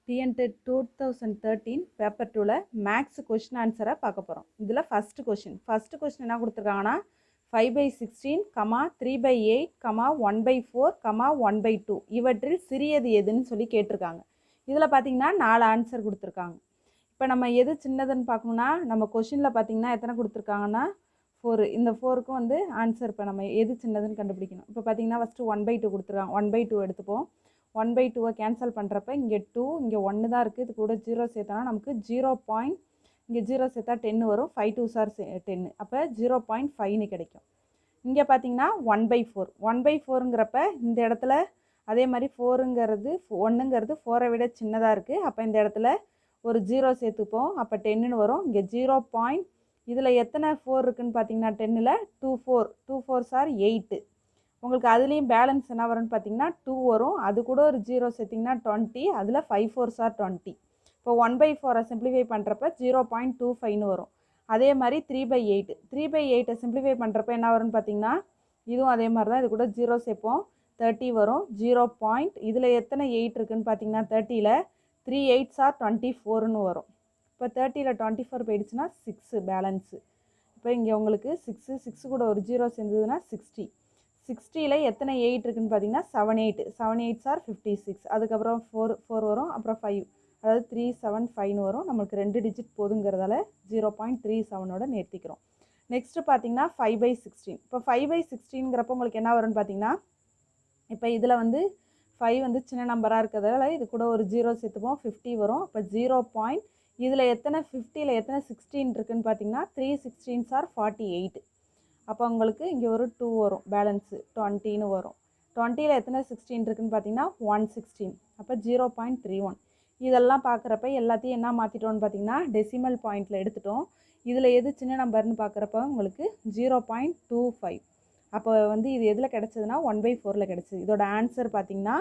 TNTET 2013 paper 2ல maths question ஆன்சரை பார்க்க போகிறோம். இதில் ஃபஸ்ட்டு கொஷின் என்ன கொடுத்துருக்காங்கன்னா 5/16, 3/8, 1/4, 1/2 இவற்றில் சிறியது எதுன்னு சொல்லி கேட்டிருக்காங்க. இதில் பார்த்தீங்கன்னா 4 ஆன்சர் கொடுத்துருக்காங்க. இப்போ நம்ம எது சின்னதுன்னு பார்க்கணுன்னா நம்ம கொஷினில் பார்த்தீங்கன்னா எத்தனை கொடுத்துருக்காங்கன்னா 4. இந்த 4க்கும் வந்து ஆன்சர் இப்போ நம்ம எது சின்னதுன்னு கண்டுபிடிக்கணும். இப்போ பார்த்தீங்கன்னா ஃபஸ்ட்டு 1/2 கொடுத்துருக்காங்க. 1/2 எடுத்துப்போம். 1/2 கேன்சல் பண்ணுறப்ப இங்கே 2 இங்கே 1 தான் இருக்குது. இது கூட 0 சேர்த்தோன்னா நமக்கு 0. இங்கே 0 சேர்த்தா 10 வரும். 5 2s are 10. அப்போ 0.5ன்னு கிடைக்கும். இங்கே பார்த்தீங்கன்னா 1/4. 1/4ங்கிறப்ப இந்த இடத்துல அதே மாதிரி 4ங்கிறது 1ங்கிறது 4ஐ விட சின்னதாக இருக்குது. அப்போ இந்த இடத்துல ஒரு 0 சேர்த்துப்போம். அப்போ 10ன்னு வரும். இங்கே 0. இதில் எத்தனை 4 இருக்குதுன்னு பார்த்தீங்கன்னா 10ல் 2 4s are 8. உங்களுக்கு அதுலேயும் பேலன்ஸ் என்ன வரும்னு பார்த்தீங்கன்னா 2 வரும். அது கூட ஒரு 0 சேர்த்திங்கன்னா 20. அதில் 5 4s are 20. இப்போ 1/4 சிம்பிளிஃபை பண்ணுறப்ப 0.25ன்னு வரும். அதே மாதிரி 3/8 சிம்பிளிஃபை பண்ணுறப்ப என்ன வரும்னு பார்த்தீங்கன்னா இதுவும் அதே மாதிரி தான். இது கூட 0 சேர்ப்போம். 30 வரும். 0. இதில் எத்தனை 8 இருக்குதுன்னு பார்த்தீங்கன்னா 30ல் 3 8s are 24ன்னு வரும். இப்போ 30ல் 24 போயிடுச்சுன்னா 6 பேலன்ஸு. இப்போ இங்கே உங்களுக்கு 6 கூட ஒரு 0 சேர்ந்ததுன்னா 60. 60ல் எத்தனை 8 இருக்குதுன்னு பார்த்தீங்கன்னா 7 8s are 56. அதுக்கப்புறம் 4 வரும். அப்புறம் 5, அதாவது 3 7 5ன்னு வரும். நம்மளுக்கு 2 டிஜிட் போதுங்கிறதால 0.37ஓட நிறுத்திக்கிறோம். நெக்ஸ்ட்டு பார்த்தீங்கன்னா 5/16. இப்போ 5/16ங்கிறப்ப உங்களுக்கு என்ன வரும்னு பார்த்தீங்கன்னா இப்போ இதில் வந்து 5 வந்து சின்ன நம்பராக இருக்கிறதால இது கூட ஒரு 0 சேர்த்துப்போம். 50 வரும். அப்போ 0. இதில் எத்தனை 50ல் எத்தனை 16 இருக்குதுன்னு பார்த்தீங்கன்னா 3 16s are 48. அப்போ உங்களுக்கு இங்கே ஒரு 2 வரும். பேலன்ஸு 20ன்னு வரும். 20ல் எத்தனை 16 இருக்குதுன்னு பார்த்தீங்கன்னா 116. அப்போ 0.31. இதெல்லாம் பார்க்குறப்ப எல்லாத்தையும் என்ன மாற்றிட்டோன்னு பார்த்தீங்கன்னா டெசிமல் பாயிண்டில் எடுத்துட்டோம். இதில் எது சின்ன நம்பர்னு பார்க்குறப்ப உங்களுக்கு 0.25. அப்போ வந்து இது எதில் கிடச்சதுன்னா 1/4ல் கிடச்சிது. இதோட ஆன்சர் பார்த்தீங்கன்னா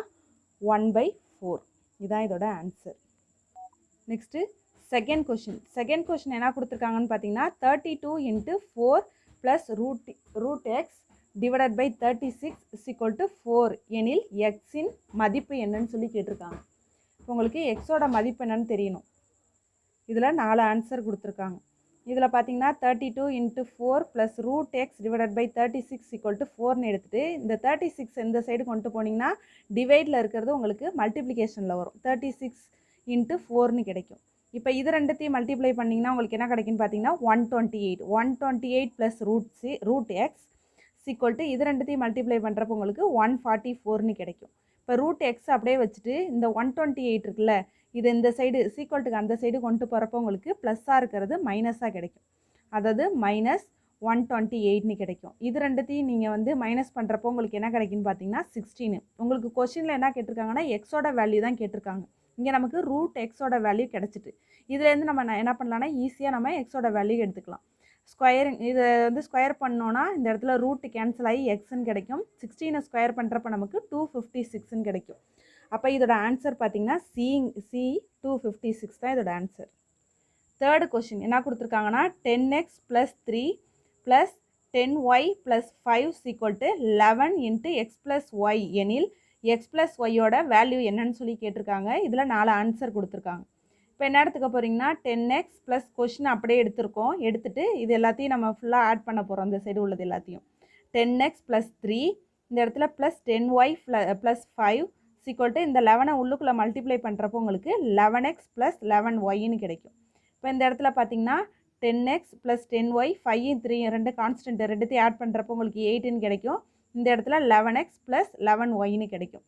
1/4. இதுதான் இதோட ஆன்சர். நெக்ஸ்ட்டு செகண்ட் கொஷின் என்ன கொடுத்துருக்காங்கன்னு பார்த்தீங்கன்னா 32 × 4 plus root x divided by 36 is equal to 4 எனில் எக்ஸின் மதிப்பு என்னன்னு சொல்லி கேட்டிருக்காங்க. இப்போ உங்களுக்கு எக்ஸோட மதிப்பு என்னன்னு தெரியணும். இதில் 4 ஆன்சர் கொடுத்துருக்காங்க. இதில் பார்த்தீங்கன்னா 32 × 4 plus root x divided by 36 equal to 4ன்னு எடுத்துகிட்டு இந்த 36 இந்த சைடு கொண்டு போனீங்கன்னா டிவைடில் இருக்கிறது உங்களுக்கு மல்டிப்ளிகேஷனில் வரும். 36 × 4ன்னு கிடைக்கும். இப்போ இது ரெண்டுத்தையும் மல்டிப்ளை பண்ணிங்கன்னா உங்களுக்கு என்ன கிடைக்குன்னு பார்த்தீங்கன்னா 128 plus root x equal to இது ரெண்டுத்தையும் மல்டிப்ளை பண்ணுறப்போ உங்களுக்கு 144ன்னு கிடைக்கும். இப்போ ரூட் எக்ஸ் அப்படியே வச்சுட்டு இந்த 128 இருக்குல்ல இது இந்த சைடு சீக்வல்ட்டுக்கு அந்த சைடு கொண்டு போகிறப்போ உங்களுக்கு ப்ளஸ்ஸாக இருக்கிறது மைனஸாக கிடைக்கும். அதாவது -128ன்னு கிடைக்கும். இது ரெண்டுத்தையும் நீங்கள் வந்து மைனஸ் பண்ணுறப்போ உங்களுக்கு என்ன கிடைக்குன்னு பார்த்தீங்கன்னா 16. உங்களுக்கு கொஷினில் என்ன கேட்டிருக்காங்கன்னா எக்ஸோட வேல்யூ தான் கேட்டிருக்காங்க. இங்கே நமக்கு ரூட் எக்ஸோட வேல்யூ கிடச்சிட்டு இதுலேருந்து நம்ம என்ன பண்ணலான்னா ஈஸியாக நம்ம எக்ஸோட வேல்யூ எடுத்துக்கலாம். ஸ்கொயரிங் இதை வந்து ஸ்கொயர் பண்ணோன்னா இந்த இடத்துல ரூட்டு கேன்சல் ஆகி எக்ஸ்ன்னு கிடைக்கும். 16 ஸ்கொயர் பண்ணுறப்ப நமக்கு 256ன்னு கிடைக்கும். அப்போ இதோட ஆன்சர் பார்த்தீங்கன்னா சி 256 தான் இதோட ஆன்சர். தேர்டு கொஷின் என்ன கொடுத்துருக்காங்கன்னா 10x + 3 + 10y + 5 = 11 × x + y எனில் x + yயோட வேல்யூ என்னன்னு சொல்லி கேட்டிருக்காங்க. இதில் 4 ஆன்சர் கொடுத்துருக்காங்க. இப்போ என்ன எடுத்துக்க போகிறீங்கன்னா 10x ப்ளஸ் கொஷின் அப்படியே எடுத்துட்டு இது எல்லாத்தையும் நம்ம ஃபுல்லாக ஆட் பண்ண போகிறோம். இந்த சைடு உள்ளது எல்லாத்தையும் 10x + 3 இந்த இடத்துல ப்ளஸ் 10y + 5 = இந்த 11 உள்ளுக்குள்ளே மல்டிப்ளை பண்ணுறப்போ உங்களுக்கு 11x + 11yன்னு கிடைக்கும். இப்போ இந்த இடத்துல பார்த்தீங்கன்னா 10x + 10y 5 3 2 கான்ஸ்டன்ட் ரெண்டுத்தையும் ஆட் பண்ணுறப்போ உங்களுக்கு 8ன்னு கிடைக்கும். இந்த இடத்துல 11x + 11yன்னு கிடைக்கும்.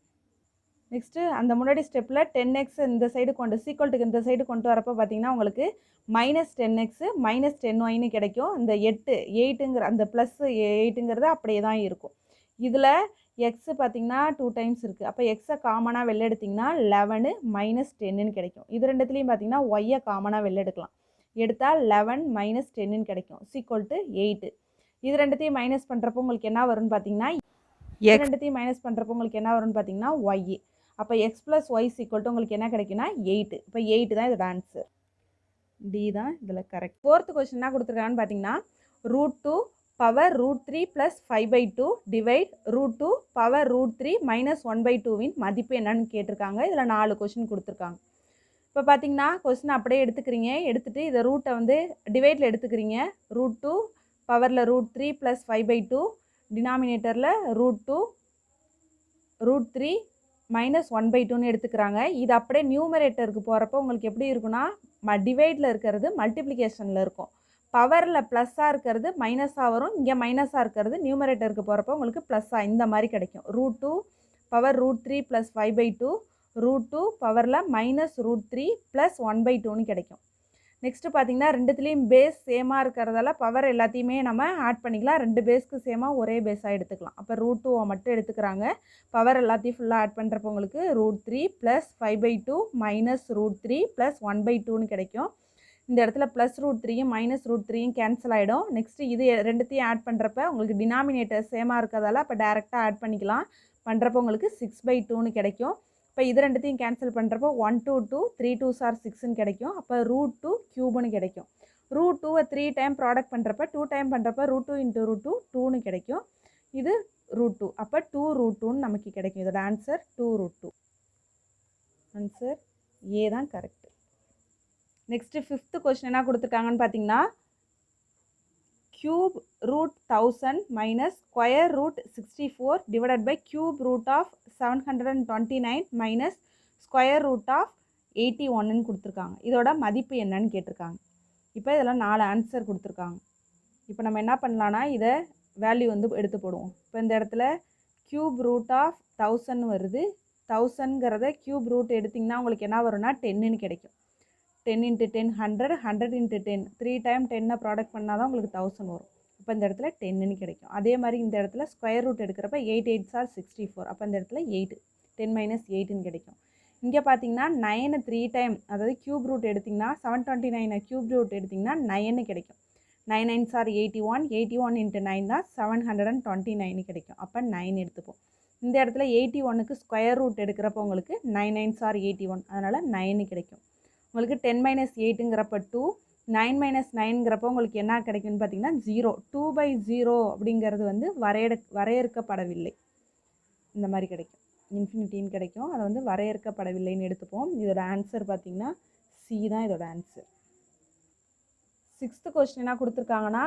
நெக்ஸ்ட்டு அந்த முன்னாடி ஸ்டெப்பில் 10x இந்த சைடு சீக்வல்ட்டுக்கு இந்த சைடு கொண்டு வரப்போ பார்த்தீங்கன்னா உங்களுக்கு -10x - 10yன்னு கிடைக்கும். இந்த 8ங்கிற அந்த +8ங்கிறது அப்படியே தான் இருக்கும். இதில் எக்ஸு பார்த்தீங்கன்னா 2 டைம்ஸ் இருக்குது. அப்போ எக்ஸை காமனாக வெளில எடுத்திங்கன்னா 11 - 10ன்னு கிடைக்கும். இது ரெண்டுத்துலேயும் பார்த்தீங்கன்னா ஒய்யை காமனாக வெளில எடுத்தால் 11 - 10ன்னு கிடைக்கும். =8. இது ரெண்டுத்தையும் மைனஸ் பண்ணுறப்போ உங்களுக்கு என்ன வரும்னு பார்த்தீங்கன்னா ஒய். அப்போ x + y = உங்களுக்கு என்ன கிடைக்குன்னா 8. இப்போ 8 தான் இதோட ஆன்சர். டி தான் இதில் கரெக்ட். ஃபோர்த்து கொஸ்டின் என்ன கொடுத்துருக்காங்கன்னு பார்த்தீங்கன்னா √2 பவர் √3 + 5/2 டிவைட் √2 பவர் √3 - 1/2 மதிப்பு என்னன்னு கேட்டிருக்காங்க. இதில் 4 கொஸ்டின் கொடுத்துருக்காங்க. இப்போ பார்த்தீங்கன்னா கொஸ்டின் அப்படியே எடுத்துக்கிறீங்க. எடுத்துகிட்டு இதை ரூட்டை வந்து டிவைடில் எடுத்துக்கிறீங்க. √2 பவரில் √3 + 5/2 டினாமினேட்டரில் √2 √3 - 1/2ன்னு எடுத்துக்கிறாங்க. இது அப்படியே நியூமரேட்டருக்கு போகிறப்போ உங்களுக்கு எப்படி இருக்குன்னா டிவைடில் இருக்கிறது மல்டிப்ளிகேஷனில் இருக்கும். பவரில் ப்ளஸ்ஸாக இருக்கிறது மைனஸாக வரும். இங்கே மைனஸாக இருக்கிறது நியூமரேட்டருக்கு போகிறப்போ உங்களுக்கு ப்ளஸ்ஸாக இந்த மாதிரி கிடைக்கும். √2 பவர் √3 + 5/2 √2 பவரில் -√3 + 1/2ன்னு கிடைக்கும். நெக்ஸ்ட்டு பார்த்தீங்கன்னா ரெண்டுத்துலேயும் பேஸ் சேமாக இருக்கிறதால பவர் எல்லாத்தையுமே நம்ம ஆட் பண்ணிக்கலாம். 2 பேஸ்க்கு சேமாக ஒரே பேஸாக எடுத்துக்கலாம். அப்போ √2 மட்டும் எடுத்துக்கிறாங்க. பவர் எல்லாத்தையும் ஃபுல்லாக ஆட் பண்ணுறப்போ உங்களுக்கு √3 + 5/2 -√3 + 1/2ன்னு கிடைக்கும். இந்த இடத்துல +√3யும் -√3யும் கேன்சல் ஆகிடும். நெக்ஸ்ட்டு இது ரெண்டுத்தையும் ஆட் பண்ணுறப்ப உங்களுக்கு டினாமினேட்டர் சேமாக இருக்கிறதால அப்போ டேரெக்டாக ஆட் பண்ணிக்கலாம். பண்ணுறப்போ உங்களுக்கு 6/2ன்னு கிடைக்கும். இப்போ இது ரெண்டுத்தையும் கேன்சல் பண்ணுறப்போ 1 2 2 3 2s are 6ன்னு கிடைக்கும். அப்போ √2³ கிடைக்கும். √2வை 3 டைம் ப்ராடக்ட் பண்ணுறப்ப 2 டைம் பண்ணுறப்ப √2 × √2 2ன்னு கிடைக்கும். இது √2 அப்போ 2√2ன்னு நமக்கு கிடைக்கும். இதோட ஆன்சர் 2√2. ஆன்சர் ஏ தான் கரெக்ட். நெக்ஸ்ட்டு 5th கொஸ்டின் என்ன கொடுத்துருக்காங்கன்னு பார்த்தீங்கன்னா cube √1000 - square √64 divided by cube √729 - square √81ன்னு கொடுத்துருக்காங்க. இதோட மதிப்பு என்னன்னு கேட்டிருக்காங்க. இப்போ இதெல்லாம் 4 ஆன்சர் கொடுத்துருக்காங்க. இப்போ நம்ம என்ன பண்ணலான்னா இதை வேல்யூ வந்து எடுத்து போடுவோம். இப்போ இந்த இடத்துல cube √1000 வருது. 1000ங்கிறத cube ரூட் எடுத்திங்கன்னா உங்களுக்கு என்ன வரும்னா 10ன்னு கிடைக்கும். 10 × 10 100 100 × 10 3 டைம் 10 ப்ராடக்ட் பண்ணால் தான் உங்களுக்கு 1000 வரும். அப்போ இந்த இடத்துல 10ன்னு கிடைக்கும். அதே மாதிரி இந்த இடத்துல ஸ்கொயர் ரூட் எடுக்கிறப்ப 8 8s are 64. அப்போ இந்த இடத்துல 8 10 - 8ன்னு கிடைக்கும். இங்கே பார்த்தீங்கன்னா 9 3 டைம் அதாவது க்யூப் ரூட் எடுத்திங்கன்னா 729 க்யூப் ரூட் எடுத்திங்கன்னா 9ன்னு கிடைக்கும். 9 9s are 81 81 × 9 தான் 729 கிடைக்கும். அப்போ 9 எடுத்துப்போம். இந்த இடத்துல 81க்கு ஸ்கொயர் ரூட் எடுக்கிறப்போ உங்களுக்கு 9 9s are 81 அதனால் 9 கிடைக்கும். உங்களுக்கு 10 - 8ங்கிறப்ப 2 9 - 9ங்கிறப்போ உங்களுக்கு என்ன கிடைக்கும்னு பார்த்தீங்கன்னா 0 2/0 அப்படிங்கிறது வந்து வரையறுக்கப்படவில்லை. இந்த மாதிரி கிடைக்கும். இன்ஃபினிட்டின்னு கிடைக்கும். அதை வந்து வரையறுக்கப்படவில்லைன்னு எடுத்துப்போம். இதோட ஆன்சர் பார்த்தீங்கன்னா சி தான் இதோட ஆன்சர். 6th கொஸ்டின் என்ன கொடுத்துருக்காங்கன்னா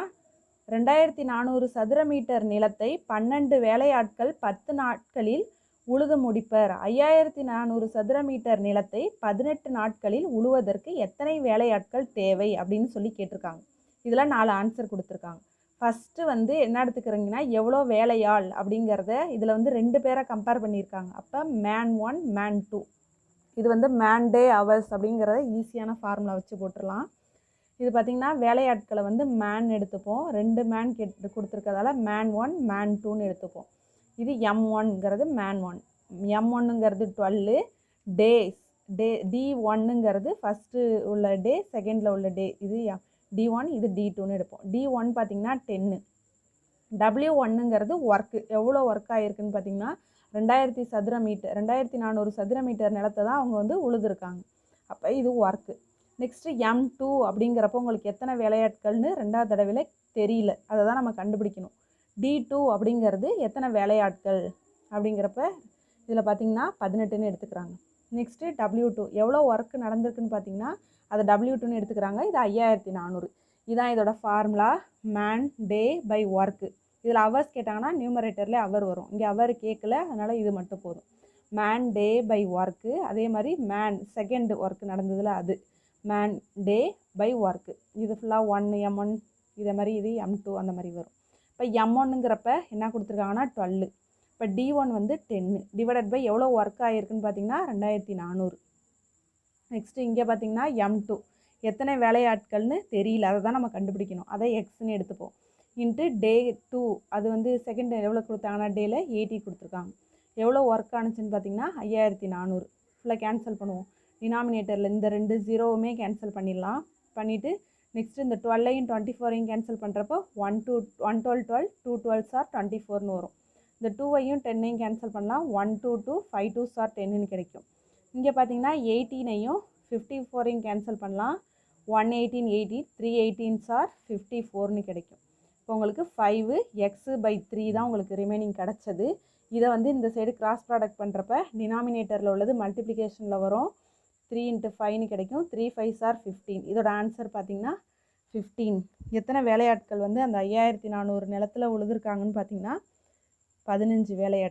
2400 சதுர மீட்டர் நிலத்தை 12 வேலையாட்கள் 10 நாட்களில் உழுது முடிப்பர். 5400 சதுர மீட்டர் நிலத்தை 18 நாட்களில் உழுவதற்கு எத்தனை வேலையாட்கள் தேவை அப்படின்னு சொல்லி கேட்டிருக்காங்க. இதில் 4 ஆன்சர் கொடுத்துருக்காங்க. ஃபஸ்ட்டு வந்து என்ன எடுத்துக்கிறீங்கன்னா எவ்வளோ வேலையாள் அப்படிங்கிறத இதில் வந்து 2 பேரை கம்பேர் பண்ணியிருக்காங்க. அப்போ மேன் 1 மேன் 2 இது வந்து மேன் டே ஹவர்ஸ் அப்படிங்கிறத ஈஸியான ஃபார்முலா வச்சு போட்டுடலாம். இது பார்த்திங்கன்னா வேலையாட்களை வந்து மேன் எடுத்துப்போம். 2 மேன் கொடுத்துருக்கதால மேன் 1 மேன் 2ன்னு எடுத்துப்போம். இது M1ங்கிறது மேன் 1 M1ங்கிறது 12 டேஸ் D1ங்கிறது ஃபஸ்ட்டு உள்ள டே செகண்டில் உள்ள டே இது D1 இது D2ன்னு எடுப்போம். D1 பார்த்திங்கன்னா 10 W1ங்கிறது ஒர்க்கு எவ்வளோ ஒர்க் ஆகிருக்குன்னு பார்த்திங்கன்னா 2400 சதுர மீட்டர் நிலத்தை தான் அவங்க வந்து உழுதுருக்காங்க. அப்போ இது ஒர்க்கு. நெக்ஸ்ட்டு M2 அப்படிங்கிறப்போ உங்களுக்கு எத்தனை வேலையாட்கள்னு 2வது தடவையில் தெரியல, அதை தான் நம்ம கண்டுபிடிக்கணும். D2 அப்படிங்கிறது எத்தனை வேலையாட்கள் அப்படிங்கிறப்ப இதில் பார்த்திங்கன்னா 18ன்னு எடுத்துக்கிறாங்க. நெக்ஸ்ட்டு W2 எவ்வளோ ஒர்க்கு நடந்திருக்குன்னு பார்த்திங்கன்னா அதை W2ன்னு எடுத்துக்கிறாங்க. இது 5400. இதுதான் இதோட formula man day by work. இதில் ஹவர்ஸ் கேட்டாங்கன்னா நியூமரேட்டர்லேயே ஹவர் வரும். இங்கே ஹவர் கேட்கல, அதனால் இது மட்டும் போதும். Man day by work. அதே மாதிரி மேன் செகண்ட் ஒர்க்கு நடந்ததில் அது மேன் டே பை ஒர்க்கு. இது ஃபுல்லாக 1 M1 இதே மாதிரி இது M2 அந்த மாதிரி வரும். இப்போ M1ங்கிறப்ப என்ன கொடுத்துருக்காங்கன்னா 12. இப்போ D1 வந்து 10 டிவைடட் பை எவ்வளோ ஒர்க் ஆகிருக்குன்னு பார்த்தீங்கன்னா 2400. நெக்ஸ்ட்டு இங்கே பார்த்தீங்கன்னா M2 எத்தனை வேலையாட்கள்னு தெரியல, அதை தான் நம்ம கண்டுபிடிக்கணும். அதை எக்ஸ்ன்னு எடுத்துப்போம். இன்ட்டு டே 2 அது வந்து செகண்ட் எவ்வளோ கொடுத்தாங்கன்னா டேயில் 80 கொடுத்துருக்காங்க. எவ்வளோ ஒர்க் ஆனிச்சுன்னு பார்த்தீங்கன்னா 5400. ஃபுல்லாக கேன்சல் பண்ணுவோம். டினாமினேட்டரில் இந்த 2 0வுமே கேன்சல் பண்ணிடலாம். பண்ணிவிட்டு நெக்ஸ்ட்டு இந்த 12ஐயும் 24ஐயும் கேன்சல் பண்ணுறப்போ 1 12 12 2 12s are 24ன்னு வரும். இந்த 2ஐயும் 10ஐயும் கேன்சல் பண்ணலாம். 1 2 2 5 2s are 10ன்னு கிடைக்கும். இங்கே பார்த்தீங்கன்னா 18ஐயும் 54ஐயும் கேன்சல் பண்ணலாம். 1 18 18 3 18s are 54ன்னு கிடைக்கும். இப்போ உங்களுக்கு 5x/3 தான் உங்களுக்கு ரிமைனிங் கிடச்சது. இதை வந்து இந்த சைடு கிராஸ் ப்ராடக்ட் பண்ணுறப்ப டினாமினேட்டரில் உள்ளது மல்டிப்ளிகேஷனில் வரும். 3 × 5 கிடைக்கும். 3 5s are 15. இதோட ஆன்சர் பார்த்தீங்கன்னா 15. எத்தனை வேலையாட்கள் வந்து அந்த 5400 நிலத்தில் உழுதுருக்காங்கன்னு பார்த்தீங்கன்னா 15 வேலையாட்கள்.